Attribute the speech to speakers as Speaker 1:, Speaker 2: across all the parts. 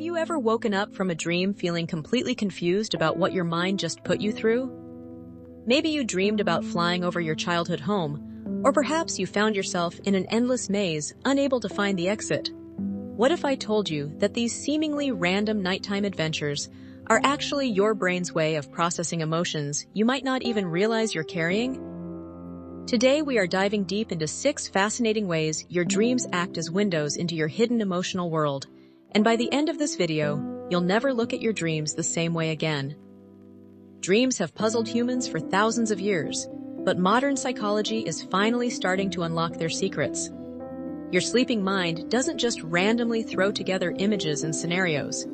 Speaker 1: Have you ever woken up from a dream feeling completely confused about what your mind just put you through? Maybe you dreamed about flying over your childhood home, or perhaps you found yourself in an endless maze, unable to find the exit. What if I told you that these seemingly random nighttime adventures are actually your brain's way of processing emotions you might not even realize you're carrying? Today we are diving deep into 6 fascinating ways your dreams act as windows into your hidden emotional world. And by the end of this video, you'll never look at your dreams the same way again. Dreams have puzzled humans for thousands of years, but modern psychology is finally starting to unlock their secrets. Your sleeping mind doesn't just randomly throw together images and scenarios.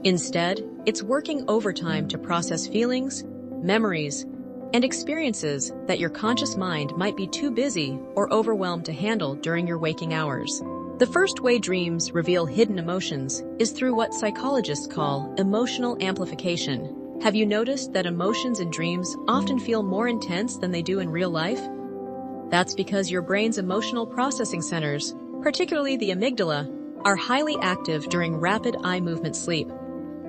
Speaker 1: Instead, it's working overtime to process feelings, memories, and experiences that your conscious mind might be too busy or overwhelmed to handle during your waking hours. The first way dreams reveal hidden emotions is through what psychologists call emotional amplification. Have you noticed that emotions in dreams often feel more intense than they do in real life? That's because your brain's emotional processing centers, particularly the amygdala, are highly active during rapid eye movement sleep,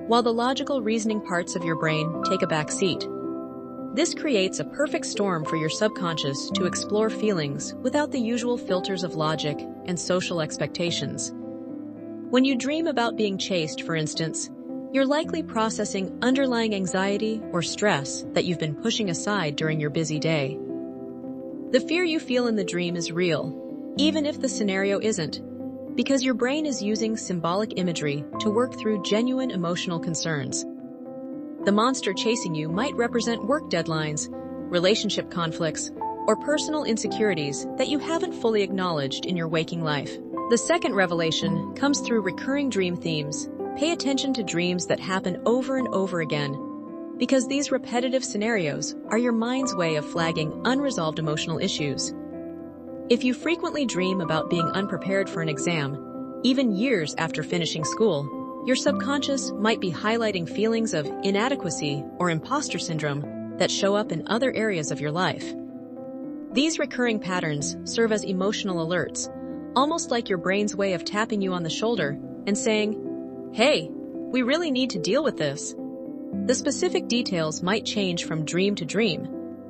Speaker 1: while the logical reasoning parts of your brain take a back seat. This creates a perfect storm for your subconscious to explore feelings without the usual filters of logic and social expectations. When you dream about being chased, for instance, you're likely processing underlying anxiety or stress that you've been pushing aside during your busy day. The fear you feel in the dream is real, even if the scenario isn't, because your brain is using symbolic imagery to work through genuine emotional concerns. The monster chasing you might represent work deadlines, relationship conflicts, or personal insecurities that you haven't fully acknowledged in your waking life. The second revelation comes through recurring dream themes. Pay attention to dreams that happen over and over again, because these repetitive scenarios are your mind's way of flagging unresolved emotional issues. If you frequently dream about being unprepared for an exam, even years after finishing school, your subconscious might be highlighting feelings of inadequacy or imposter syndrome that show up in other areas of your life. These recurring patterns serve as emotional alerts, almost like your brain's way of tapping you on the shoulder and saying, "Hey, we really need to deal with this." The specific details might change from dream to dream,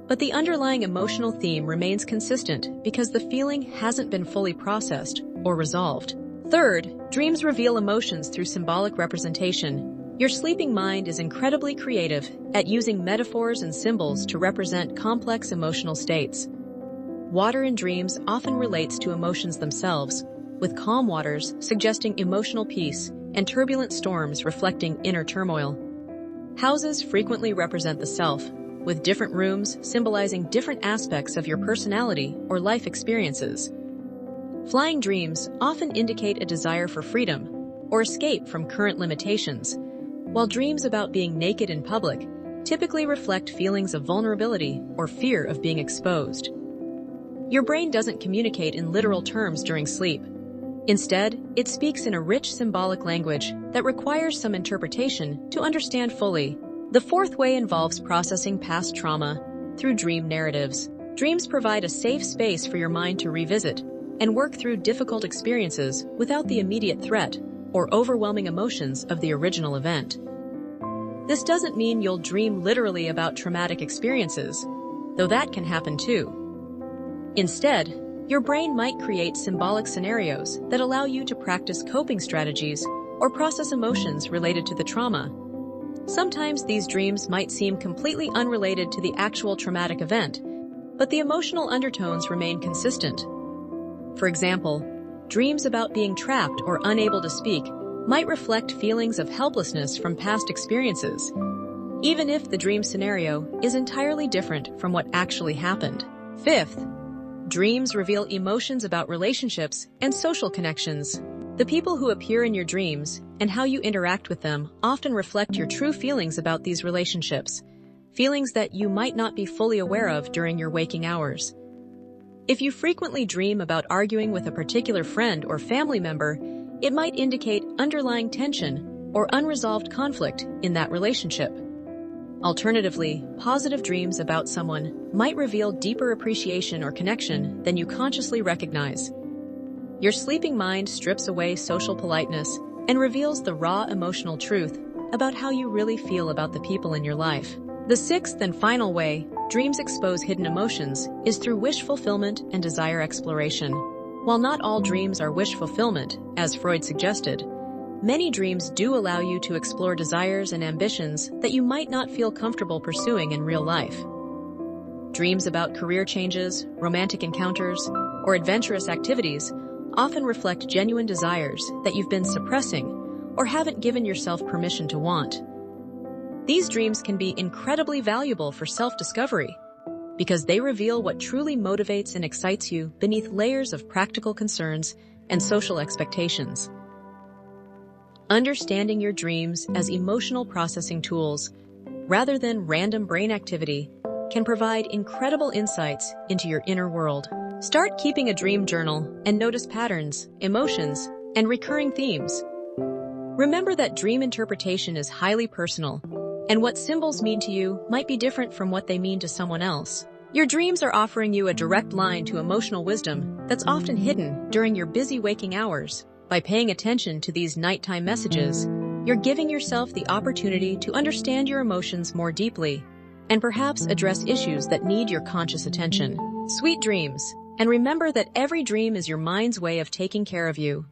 Speaker 1: but the underlying emotional theme remains consistent because the feeling hasn't been fully processed or resolved. Third, dreams reveal emotions through symbolic representation. Your sleeping mind is incredibly creative at using metaphors and symbols to represent complex emotional states. Water in dreams often relates to emotions themselves, with calm waters suggesting emotional peace and turbulent storms reflecting inner turmoil. Houses frequently represent the self, with different rooms symbolizing different aspects of your personality or life experiences. Flying dreams often indicate a desire for freedom or escape from current limitations, while dreams about being naked in public typically reflect feelings of vulnerability or fear of being exposed. Your brain doesn't communicate in literal terms during sleep. Instead, it speaks in a rich symbolic language that requires some interpretation to understand fully. The fourth way involves processing past trauma through dream narratives. Dreams provide a safe space for your mind to revisit and work through difficult experiences without the immediate threat or overwhelming emotions of the original event. This doesn't mean you'll dream literally about traumatic experiences, though that can happen too. Instead, your brain might create symbolic scenarios that allow you to practice coping strategies or process emotions related to the trauma. Sometimes these dreams might seem completely unrelated to the actual traumatic event, but the emotional undertones remain consistent. For example, dreams about being trapped or unable to speak might reflect feelings of helplessness from past experiences, even if the dream scenario is entirely different from what actually happened. Fifth, dreams reveal emotions about relationships and social connections. The people who appear in your dreams and how you interact with them often reflect your true feelings about these relationships, feelings that you might not be fully aware of during your waking hours. If you frequently dream about arguing with a particular friend or family member, it might indicate underlying tension or unresolved conflict in that relationship. Alternatively, positive dreams about someone might reveal deeper appreciation or connection than you consciously recognize. Your sleeping mind strips away social politeness and reveals the raw emotional truth about how you really feel about the people in your life. The sixth and final way dreams expose hidden emotions is through wish fulfillment and desire exploration. While not all dreams are wish fulfillment, as Freud suggested, many dreams do allow you to explore desires and ambitions that you might not feel comfortable pursuing in real life. Dreams about career changes, romantic encounters, or adventurous activities often reflect genuine desires that you've been suppressing or haven't given yourself permission to want. These dreams can be incredibly valuable for self-discovery because they reveal what truly motivates and excites you beneath layers of practical concerns and social expectations. Understanding your dreams as emotional processing tools, rather than random brain activity, can provide incredible insights into your inner world. Start keeping a dream journal and notice patterns, emotions, and recurring themes. Remember that dream interpretation is highly personal, and what symbols mean to you might be different from what they mean to someone else. Your dreams are offering you a direct line to emotional wisdom that's often hidden during your busy waking hours. By paying attention to these nighttime messages, you're giving yourself the opportunity to understand your emotions more deeply and perhaps address issues that need your conscious attention. Sweet dreams, and remember that every dream is your mind's way of taking care of you.